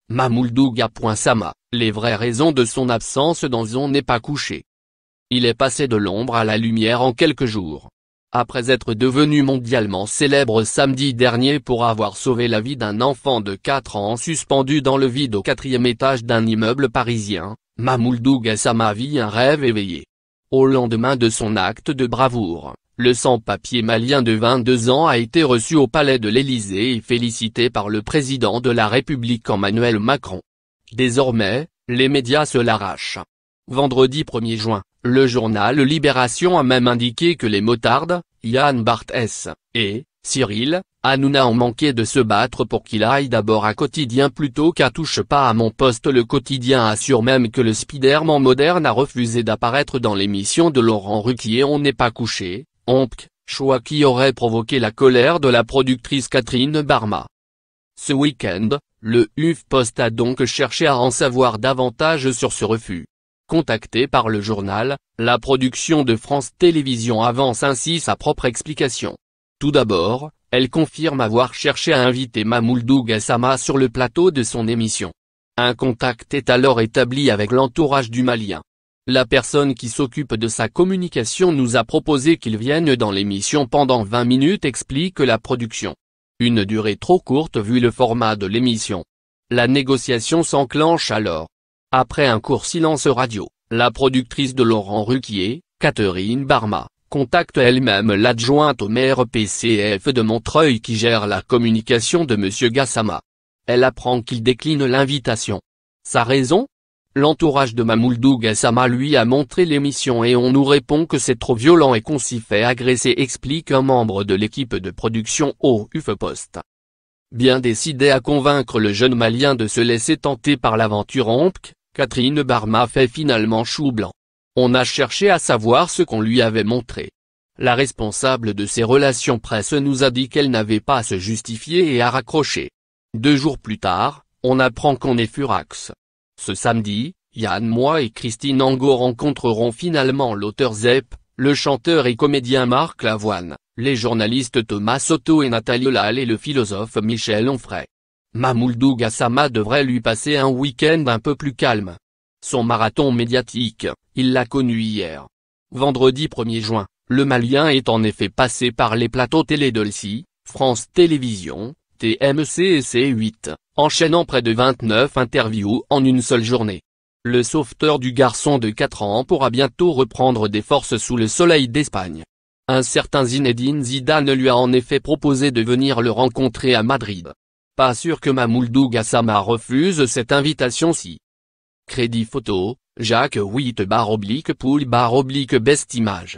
Mamouldou Gassama, les vraies raisons de son absence dans On n'est pas couché. Il est passé de l'ombre à la lumière en quelques jours. Après être devenu mondialement célèbre samedi dernier pour avoir sauvé la vie d'un enfant de 4 ans suspendu dans le vide au 4e étage d'un immeuble parisien, Mamouldou Gassama vit un rêve éveillé. Au lendemain de son acte de bravoure, le sans-papier malien de 22 ans a été reçu au palais de l'Élysée et félicité par le président de la République Emmanuel Macron. Désormais, les médias se l'arrachent. Vendredi 1er juin, le journal Libération a même indiqué que les motards, Yann Barthès, et Cyril Hanouna ont manqué de se battre pour qu'il aille d'abord à Quotidien plutôt qu'à Touche pas à mon poste. Le Quotidien assure même que le Spider-Man moderne a refusé d'apparaître dans l'émission de Laurent Ruquier On n'est pas couché, choix qui aurait provoqué la colère de la productrice Catherine Barma. Ce week-end, le HuffPost a donc cherché à en savoir davantage sur ce refus. Contactée par le journal, la production de France Télévisions avance ainsi sa propre explication. Tout d'abord, elle confirme avoir cherché à inviter Mamouldou Gassama sur le plateau de son émission. Un contact est alors établi avec l'entourage du Malien. La personne qui s'occupe de sa communication nous a proposé qu'il vienne dans l'émission pendant 20 minutes, explique la production. Une durée trop courte vu le format de l'émission. La négociation s'enclenche alors. Après un court silence radio, la productrice de Laurent Ruquier, Catherine Barma, contacte elle-même l'adjointe au maire PCF de Montreuil qui gère la communication de M. Gassama. Elle apprend qu'il décline l'invitation. Sa raison ? L'entourage de Mamouldou Gassama lui a montré l'émission et on nous répond que c'est trop violent et qu'on s'y fait agresser, explique un membre de l'équipe de production au HuffPost. Bien décidé à convaincre le jeune Malien de se laisser tenter par l'aventure Catherine Barma fait finalement chou blanc. On a cherché à savoir ce qu'on lui avait montré. La responsable de ses relations presse nous a dit qu'elle n'avait pas à se justifier et a raccroché. 2 jours plus tard, on apprend qu'on est furax. Ce samedi, Yann Moix et Christine Angot rencontreront finalement l'auteur Zep, le chanteur et comédien Marc Lavoine, les journalistes Thomas Soto et Nathalie Lal et le philosophe Michel Onfray. Mamouldou Gassama devrait lui passer un week-end un peu plus calme. Son marathon médiatique, il l'a connu hier. Vendredi 1er juin, le Malien est en effet passé par les plateaux télé de LCI, France Télévisions, TMC et C8, enchaînant près de 29 interviews en une seule journée. Le sauveteur du garçon de 4 ans pourra bientôt reprendre des forces sous le soleil d'Espagne. Un certain Zinedine Zidane lui a en effet proposé de venir le rencontrer à Madrid. Pas sûr que Mamouldou Gassama refuse cette invitation-ci. Crédit photo, Jacques Witt /Poul /Best Image.